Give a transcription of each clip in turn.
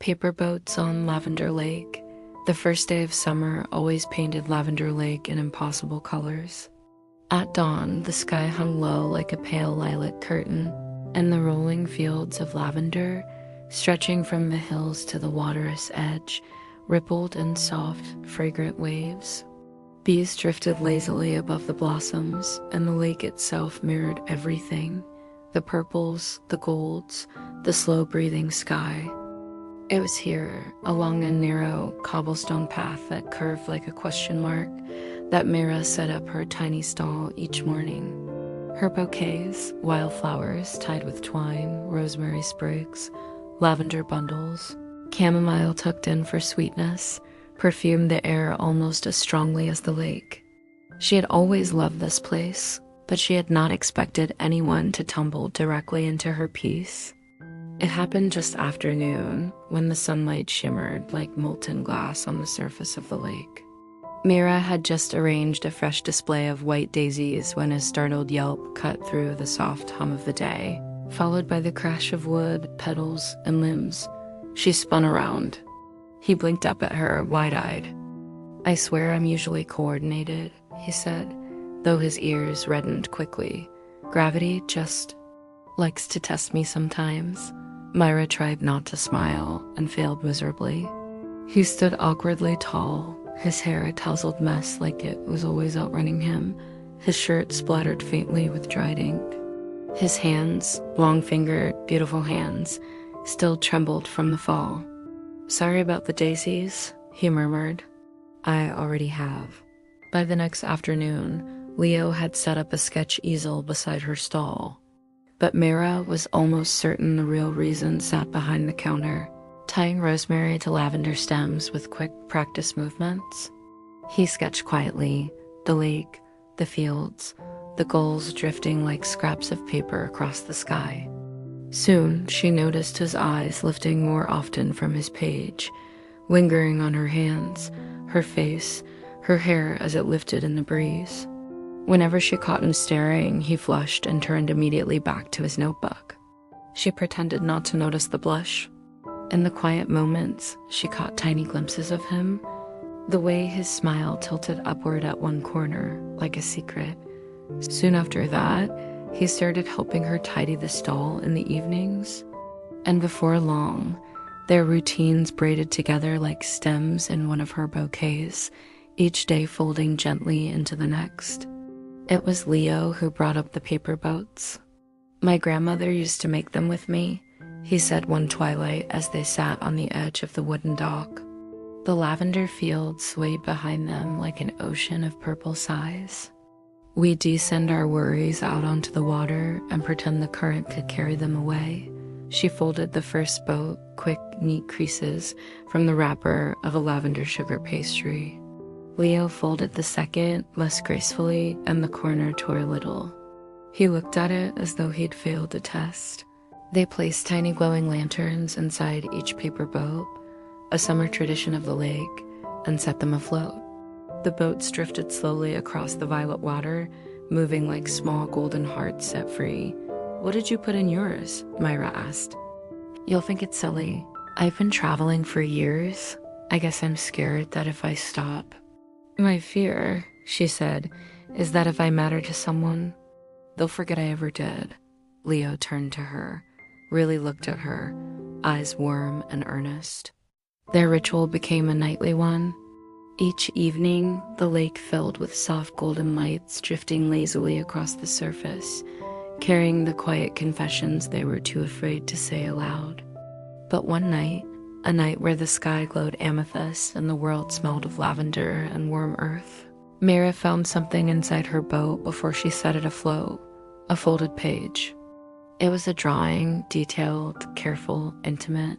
Paper boats on Lavender Lake. The first day of summer always painted Lavender Lake in impossible colors. At dawn, the sky hung low like a pale lilac curtain, and the rolling fields of lavender, stretching from the hills to the water's edge, rippled in soft, fragrant waves. Bees drifted lazily above the blossoms, and the lake itself mirrored everything: the purples, the golds, the slow-breathing sky. It was here, along a narrow cobblestone path that curved like a question mark, that Mira set up her tiny stall each morning. Her bouquets, wildflowers tied with twine, rosemary sprigs, lavender bundles, chamomile tucked in for sweetness, perfumed the air almost as strongly as the lake. She had always loved this place, but she had not expected anyone to tumble directly into her peace. It happened just after noon, when the sunlight shimmered like molten glass on the surface of the lake. Mira had just arranged a fresh display of white daisies when a startled yelp cut through the soft hum of the day, followed by the crash of wood, petals, and limbs. She spun around. He blinked up at her, wide-eyed. "I swear I'm usually coordinated," he said, though his ears reddened quickly. "Gravity just likes to test me sometimes." Mira tried not to smile and failed miserably. He stood awkwardly tall, his hair a tousled mess like it was always outrunning him, his shirt splattered faintly with dried ink. His hands, long-fingered, beautiful hands, still trembled from the fall. "Sorry about the daisies," he murmured. "I already have." By the next afternoon, Leo had set up a sketch easel beside her stall. But Mira was almost certain the real reason sat behind the counter, tying rosemary to lavender stems with quick practice movements. He sketched quietly, the lake, the fields, the gulls drifting like scraps of paper across the sky. Soon, she noticed his eyes lifting more often from his page, lingering on her hands, her face, her hair as it lifted in the breeze. Whenever she caught him staring, he flushed and turned immediately back to his notebook. She pretended not to notice the blush. In the quiet moments, she caught tiny glimpses of him, the way his smile tilted upward at one corner, like a secret. Soon after that, he started helping her tidy the stall in the evenings. And before long, their routines braided together like stems in one of her bouquets, each day folding gently into the next. It was Leo who brought up the paper boats. "My grandmother used to make them with me," he said one twilight as they sat on the edge of the wooden dock. The lavender fields swayed behind them like an ocean of purple sighs. "We descend our worries out onto the water and pretend the current could carry them away." She folded the first boat, quick, neat creases from the wrapper of a lavender sugar pastry. Leo folded the second, less gracefully, and the corner tore a little. He looked at it as though he'd failed a test. They placed tiny glowing lanterns inside each paper boat, a summer tradition of the lake, and set them afloat. The boats drifted slowly across the violet water, moving like small golden hearts set free. "What did you put in yours?" Mira asked. "You'll think it's silly. I've been traveling for years. I guess I'm scared that if I stop..." "My fear," she said, "is that if I matter to someone, they'll forget I ever did." Leo turned to her, really looked at her, eyes warm and earnest. Their ritual became a nightly one. Each evening, the lake filled with soft golden lights drifting lazily across the surface, carrying the quiet confessions they were too afraid to say aloud. But one night, a night where the sky glowed amethyst and the world smelled of lavender and warm earth, Mira found something inside her boat before she set it afloat, a folded page. It was a drawing, detailed, careful, intimate,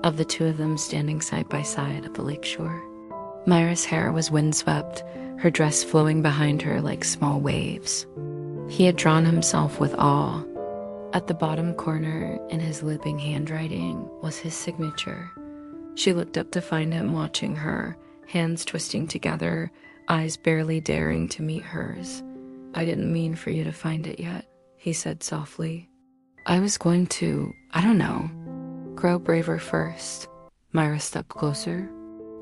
of the two of them standing side by side at the lakeshore. Mira's hair was windswept, her dress flowing behind her like small waves. He had drawn himself with awe. At the bottom corner, in his looping handwriting, was his signature. She looked up to find him watching her, hands twisting together, eyes barely daring to meet hers. "I didn't mean for you to find it yet," he said softly. "I was going to, I don't know, grow braver first." Myra stepped closer,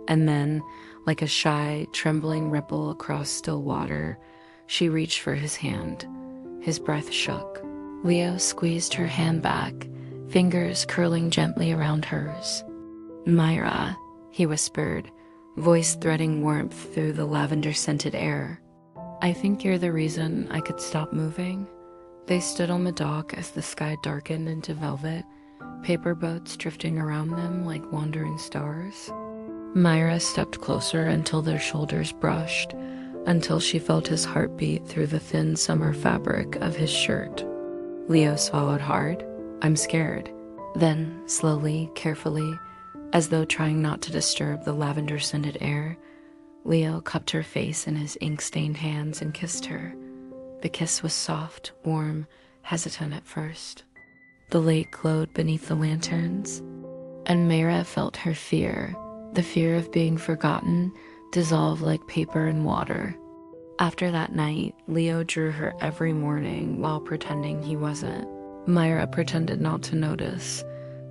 and then, like a shy, trembling ripple across still water, she reached for his hand. His breath shook. Leo squeezed her hand back, fingers curling gently around hers. "Myra," he whispered, voice threading warmth through the lavender-scented air. "I think you're the reason I could stop moving." They stood on the dock as the sky darkened into velvet, paper boats drifting around them like wandering stars. Myra stepped closer until their shoulders brushed, until she felt his heartbeat through the thin summer fabric of his shirt. Leo swallowed hard. "I'm scared." Then, slowly, carefully, as though trying not to disturb the lavender-scented air, Leo cupped her face in his ink-stained hands and kissed her. The kiss was soft, warm, hesitant at first. The lake glowed beneath the lanterns, and Mira felt her fear, the fear of being forgotten, dissolve like paper in water. After that night, Leo drew her every morning while pretending he wasn't. Myra pretended not to notice,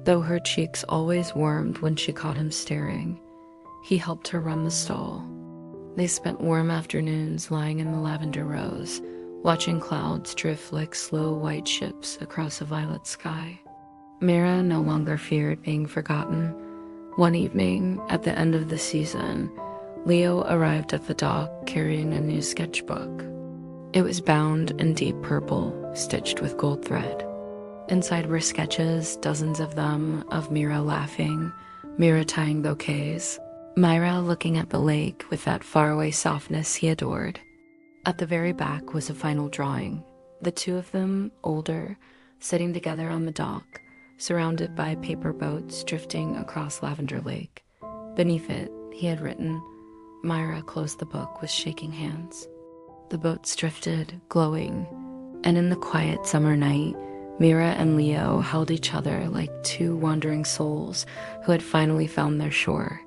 though her cheeks always warmed when she caught him staring. He helped her run the stall. They spent warm afternoons lying in the lavender rows, watching clouds drift like slow white ships across a violet sky. Mira no longer feared being forgotten. One evening, at the end of the season, Leo arrived at the dock carrying a new sketchbook. It was bound in deep purple, stitched with gold thread. Inside were sketches, dozens of them, of Mira laughing, Mira tying bouquets, Myra looking at the lake with that faraway softness he adored. At the very back was a final drawing, the two of them, older, sitting together on the dock, surrounded by paper boats drifting across Lavender Lake. Beneath it, he had written, Myra closed the book with shaking hands. The boats drifted, glowing, and in the quiet summer night, Mira and Leo held each other like two wandering souls who had finally found their shore.